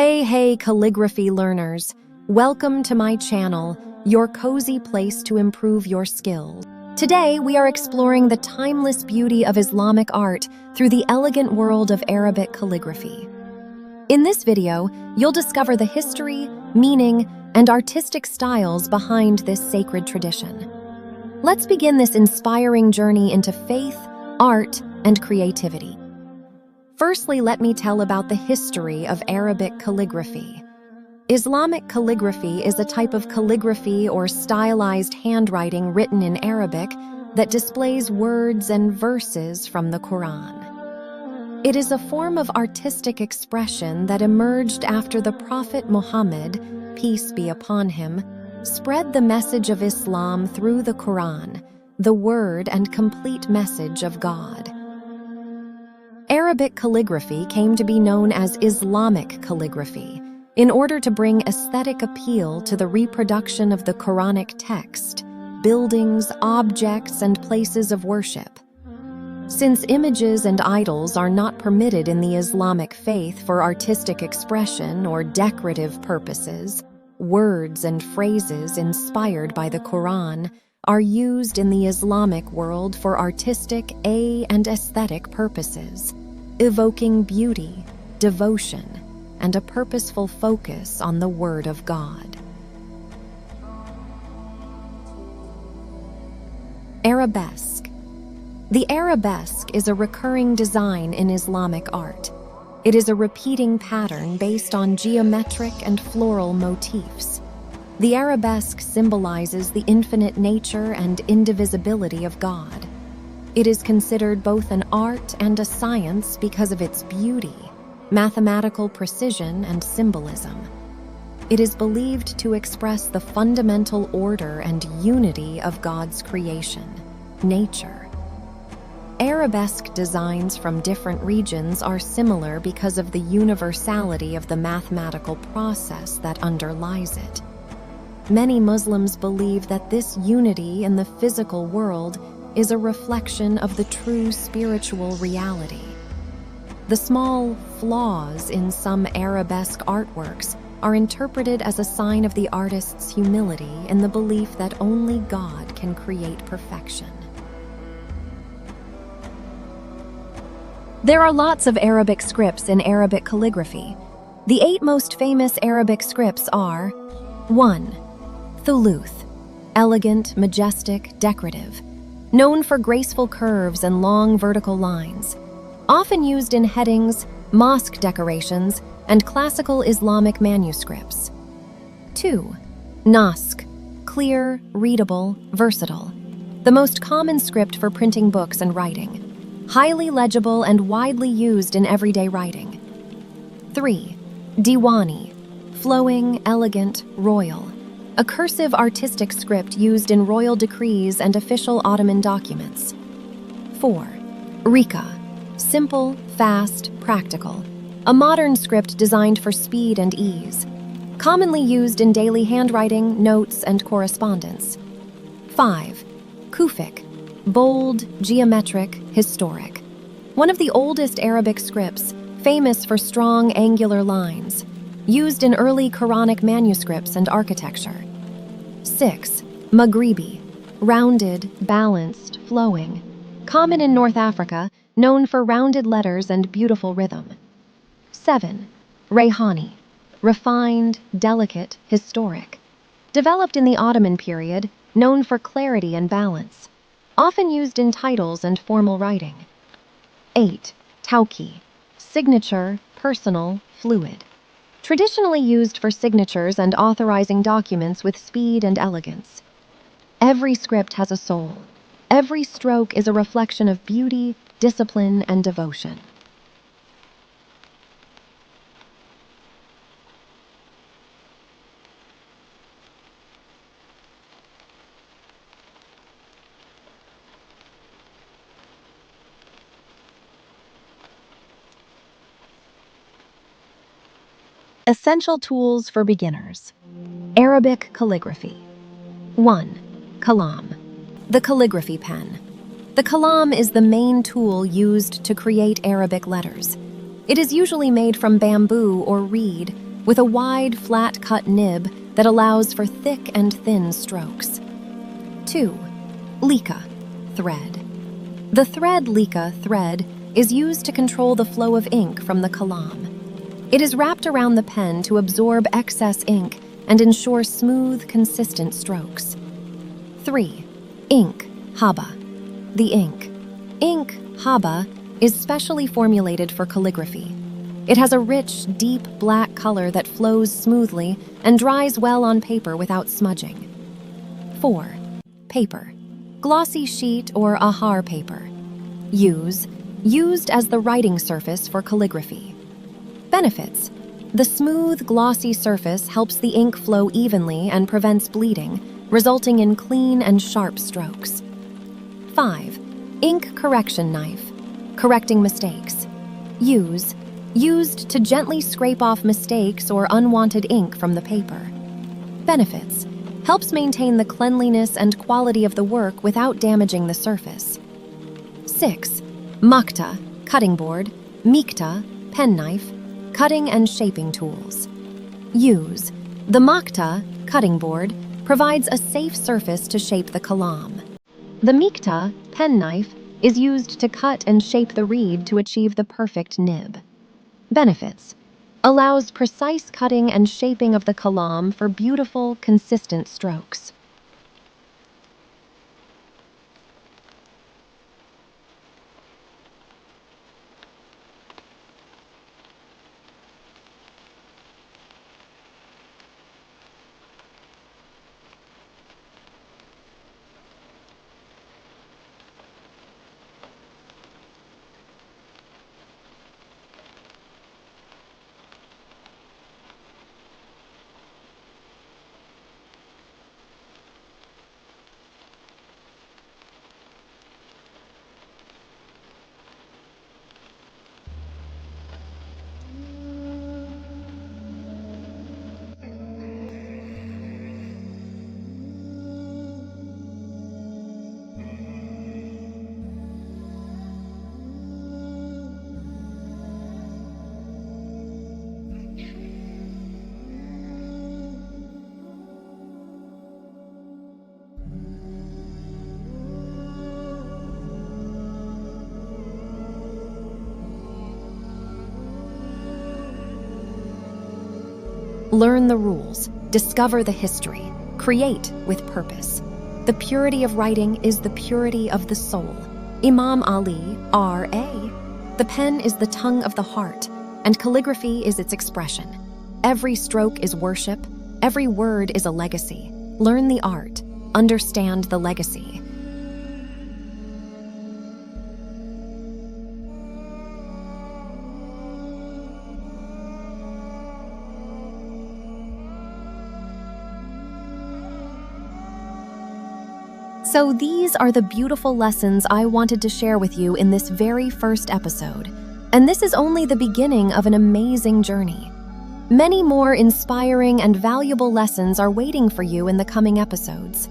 Hey, calligraphy learners. Welcome to my channel, your cozy place to improve your skills. Today, we are exploring the timeless beauty of Islamic art through the elegant world of Arabic calligraphy. In this video, you'll discover the history, meaning, and artistic styles behind this sacred tradition. Let's begin this inspiring journey into faith, art, and creativity. Firstly, let me tell about the history of Arabic calligraphy. Islamic calligraphy is a type of calligraphy or stylized handwriting written in Arabic that displays words and verses from the Quran. It is a form of artistic expression that emerged after the Prophet Muhammad, peace be upon him, spread the message of Islam through the Quran, the word and complete message of God. Arabic calligraphy came to be known as Islamic calligraphy in order to bring aesthetic appeal to the reproduction of the Quranic text, buildings, objects, and places of worship. Since images and idols are not permitted in the Islamic faith for artistic expression or decorative purposes, words and phrases inspired by the Quran are used in the Islamic world for artistic and aesthetic purposes, evoking beauty, devotion, and a purposeful focus on the Word of God. Arabesque. The arabesque is a recurring design in Islamic art. It is a repeating pattern based on geometric and floral motifs. The arabesque symbolizes the infinite nature and indivisibility of God. It is considered both an art and a science because of its beauty, mathematical precision, and symbolism. It is believed to express the fundamental order and unity of God's creation, nature. Arabesque designs from different regions are similar because of the universality of the mathematical process that underlies it. Many Muslims believe that this unity in the physical world is a reflection of the true spiritual reality. The small flaws in some arabesque artworks are interpreted as a sign of the artist's humility in the belief that only God can create perfection. There are lots of Arabic scripts in Arabic calligraphy. The 8 most famous Arabic scripts are 1. Thuluth, elegant, majestic, decorative, known for graceful curves and long vertical lines, often used in headings, mosque decorations, and classical Islamic manuscripts. 2. Naskh, clear, readable, versatile, the most common script for printing books and writing, highly legible and widely used in everyday writing. 3. Diwani, flowing, elegant, royal, a cursive artistic script used in royal decrees and official Ottoman documents. 4. Rika, simple, fast, practical, a modern script designed for speed and ease, commonly used in daily handwriting, notes, and correspondence. 5. Kufic, bold, geometric, historic, one of the oldest Arabic scripts, famous for strong angular lines, used in early Quranic manuscripts and architecture. 6. Maghribi, rounded, balanced, flowing, common in North Africa, known for rounded letters and beautiful rhythm. 7. Rayhani, refined, delicate, historic, developed in the Ottoman period, known for clarity and balance, often used in titles and formal writing. 8. Tawqi, signature, personal, fluid, traditionally used for signatures and authorizing documents with speed and elegance. Every script has a soul. Every stroke is a reflection of beauty, discipline, and devotion. Essential tools for beginners. Arabic calligraphy. 1. Qalam, the calligraphy pen. The qalam is the main tool used to create Arabic letters. It is usually made from bamboo or reed, with a wide, flat-cut nib that allows for thick and thin strokes. 2. Lika, thread. The thread Lika thread is used to control the flow of ink from the Qalam. It is wrapped around the pen to absorb excess ink and ensure smooth, consistent strokes. 3. Ink, haba. The ink. Ink, haba, is specially formulated for calligraphy. It has a rich, deep black color that flows smoothly and dries well on paper without smudging. 4. Paper. Glossy sheet or ahar paper. Used as the writing surface for calligraphy. Benefits. The smooth, glossy surface helps the ink flow evenly and prevents bleeding, resulting in clean and sharp strokes. 5. Ink correction knife. Correcting mistakes. Used to gently scrape off mistakes or unwanted ink from the paper. Benefits. Helps maintain the cleanliness and quality of the work without damaging the surface. 6. Makta, cutting board, mikta, penknife, cutting and shaping tools. The makta, cutting board, provides a safe surface to shape the Qalam. The mikta, penknife, is used to cut and shape the reed to achieve the perfect nib. Benefits. Allows precise cutting and shaping of the Qalam for beautiful, consistent strokes. Learn the rules, discover the history, create with purpose. The purity of writing is the purity of the soul. Imam Ali, R.A. The pen is the tongue of the heart, and calligraphy is its expression. Every stroke is worship, every word is a legacy. Learn the art, understand the legacy. So these are the beautiful lessons I wanted to share with you in this very first episode. And this is only the beginning of an amazing journey. Many more inspiring and valuable lessons are waiting for you in the coming episodes.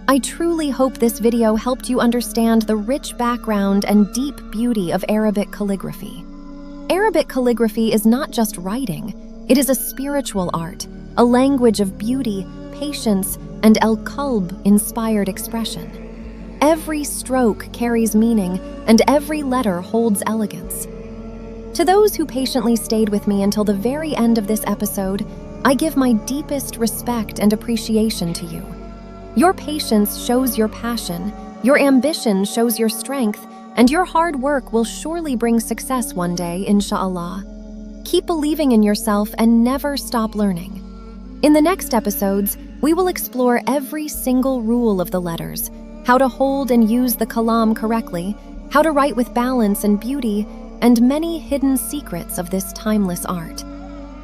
I truly hope this video helped you understand the rich background and deep beauty of Arabic calligraphy. Arabic calligraphy is not just writing, it is a spiritual art, a language of beauty, patience, and al-qalb-inspired expression. Every stroke carries meaning, and every letter holds elegance. To those who patiently stayed with me until the very end of this episode, I give my deepest respect and appreciation to you. Your patience shows your passion, your ambition shows your strength, and your hard work will surely bring success one day, inshallah. Keep believing in yourself and never stop learning. In the next episodes, we will explore every single rule of the letters, how to hold and use the Qalam correctly, how to write with balance and beauty, and many hidden secrets of this timeless art.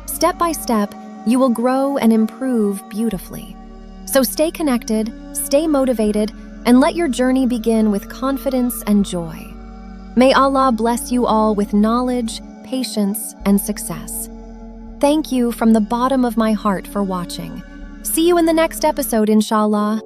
Step by step, you will grow and improve beautifully. So stay connected, stay motivated, and let your journey begin with confidence and joy. May Allah bless you all with knowledge, patience, and success. Thank you from the bottom of my heart for watching. See you in the next episode, inshallah.